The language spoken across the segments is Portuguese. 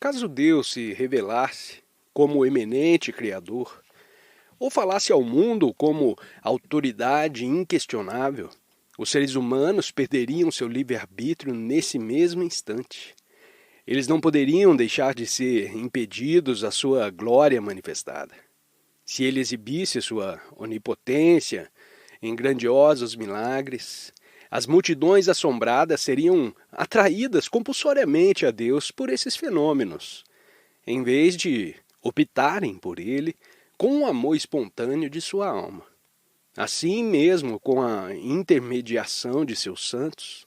Caso Deus se revelasse como o eminente Criador, ou falasse ao mundo como autoridade inquestionável, os seres humanos perderiam seu livre-arbítrio nesse mesmo instante. Eles não poderiam deixar de ser impedidos à sua glória manifestada. Se ele exibisse sua onipotência em grandiosos milagres, as multidões assombradas seriam atraídas compulsoriamente a Deus por esses fenômenos, em vez de optarem por ele com o amor espontâneo de sua alma. Assim mesmo, com a intermediação de seus santos,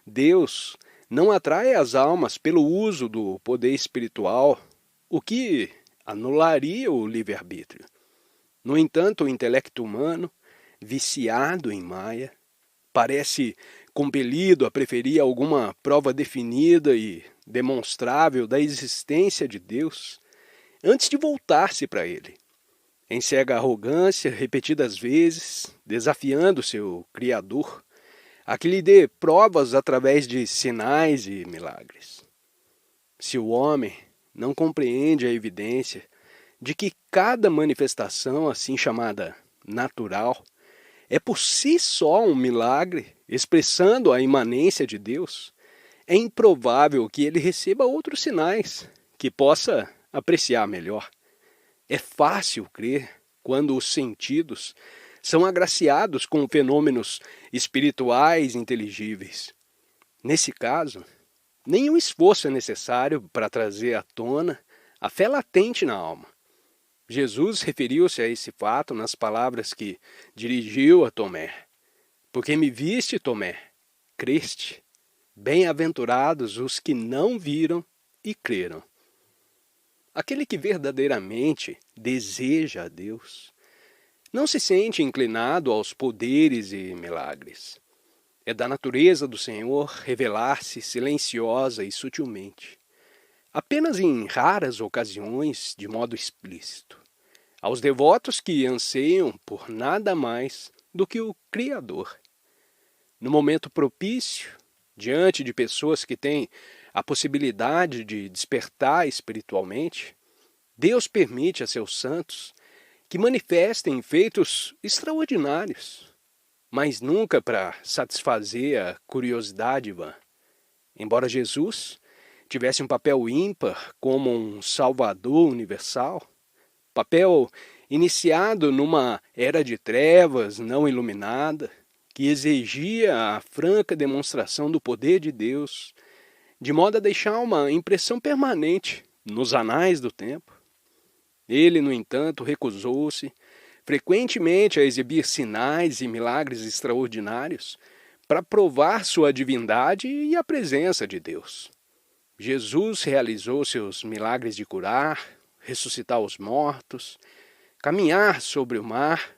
Deus não atrai as almas pelo uso do poder espiritual, o que anularia o livre-arbítrio. No entanto, o intelecto humano, viciado em Maia, parece compelido a preferir alguma prova definida e demonstrável da existência de Deus antes de voltar-se para ele. Em cega arrogância, repetidas vezes, desafiando seu Criador, a que lhe dê provas através de sinais e milagres. Se o homem não compreende a evidência de que cada manifestação, assim chamada natural, é por si só um milagre, expressando a imanência de Deus, é improvável que ele receba outros sinais que possa apreciar melhor. É fácil crer quando os sentidos são agraciados com fenômenos espirituais inteligíveis. Nesse caso, nenhum esforço é necessário para trazer à tona a fé latente na alma. Jesus referiu-se a esse fato nas palavras que dirigiu a Tomé. Porque me viste, Tomé, creste. Bem-aventurados os que não viram e creram. Aquele que verdadeiramente deseja a Deus não se sente inclinado aos poderes e milagres. É da natureza do Senhor revelar-se silenciosa e sutilmente, apenas em raras ocasiões, de modo explícito, aos devotos que anseiam por nada mais do que o Criador. No momento propício, diante de pessoas que têm a possibilidade de despertar espiritualmente, Deus permite a seus santos que manifestem feitos extraordinários, mas nunca para satisfazer a curiosidade vã. Embora Jesus tivesse um papel ímpar como um salvador universal, papel iniciado numa era de trevas não iluminada, que exigia a franca demonstração do poder de Deus, de modo a deixar uma impressão permanente nos anais do tempo. Ele, no entanto, recusou-se frequentemente a exibir sinais e milagres extraordinários para provar sua divindade e a presença de Deus. Jesus realizou seus milagres de curar, ressuscitar os mortos, caminhar sobre o mar,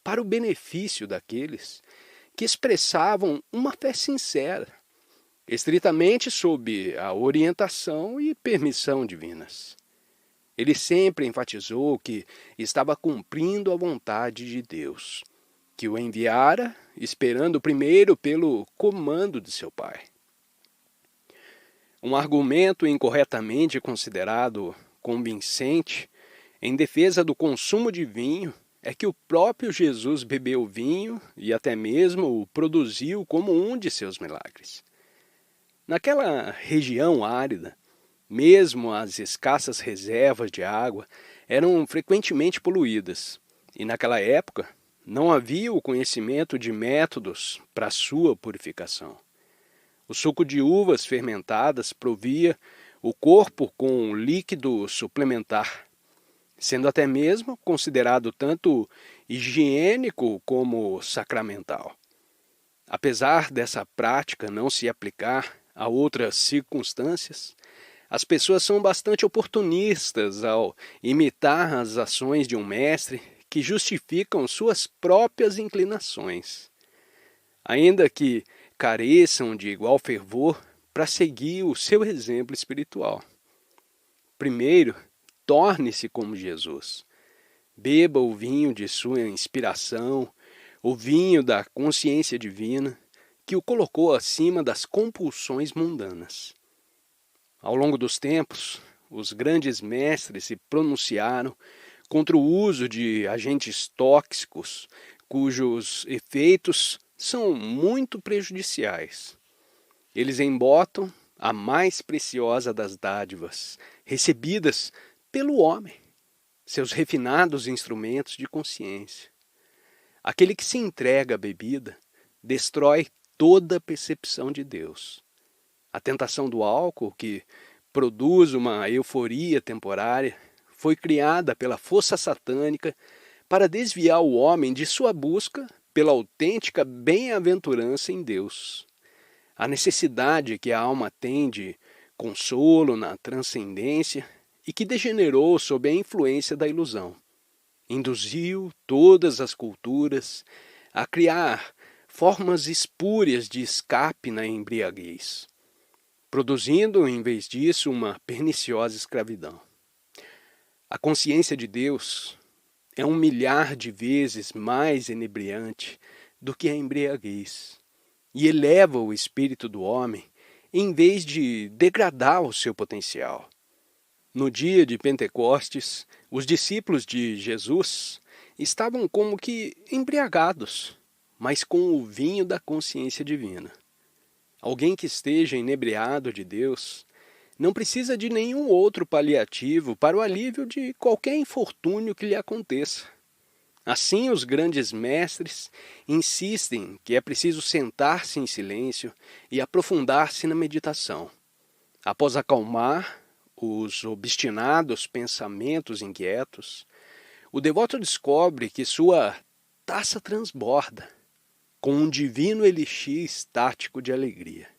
para o benefício daqueles que expressavam uma fé sincera, estritamente sob a orientação e permissão divinas. Ele sempre enfatizou que estava cumprindo a vontade de Deus, que o enviara, esperando primeiro pelo comando de seu Pai. Um argumento incorretamente considerado convincente em defesa do consumo de vinho é que o próprio Jesus bebeu vinho e até mesmo o produziu como um de seus milagres. Naquela região árida, mesmo as escassas reservas de água eram frequentemente poluídas, e naquela época não havia o conhecimento de métodos para sua purificação. O suco de uvas fermentadas provia o corpo com um líquido suplementar, sendo até mesmo considerado tanto higiênico como sacramental. Apesar dessa prática não se aplicar a outras circunstâncias, as pessoas são bastante oportunistas ao imitar as ações de um mestre que justificam suas próprias inclinações, ainda que careçam de igual fervor para seguir o seu exemplo espiritual. Primeiro, torne-se como Jesus. Beba o vinho de sua inspiração, o vinho da consciência divina, que o colocou acima das compulsões mundanas. Ao longo dos tempos, os grandes mestres se pronunciaram contra o uso de agentes tóxicos, cujos efeitos são muito prejudiciais. Eles embotam a mais preciosa das dádivas, recebidas pelo homem, seus refinados instrumentos de consciência. Aquele que se entrega à bebida destrói toda a percepção de Deus. A tentação do álcool, que produz uma euforia temporária, foi criada pela força satânica para desviar o homem de sua busca pela autêntica bem-aventurança em Deus. A necessidade que a alma tem de consolo na transcendência e que degenerou sob a influência da ilusão, induziu todas as culturas a criar formas espúrias de escape na embriaguez, produzindo, em vez disso, uma perniciosa escravidão. A consciência de Deus é 1 milhar de vezes mais inebriante do que a embriaguez, e eleva o espírito do homem em vez de degradar o seu potencial. No dia de Pentecostes, os discípulos de Jesus estavam como que embriagados, mas com o vinho da consciência divina. Alguém que esteja inebriado de Deus não precisa de nenhum outro paliativo para o alívio de qualquer infortúnio que lhe aconteça. Assim, os grandes mestres insistem que é preciso sentar-se em silêncio e aprofundar-se na meditação. Após acalmar os obstinados pensamentos inquietos, o devoto descobre que sua taça transborda com um divino elixir estático de alegria.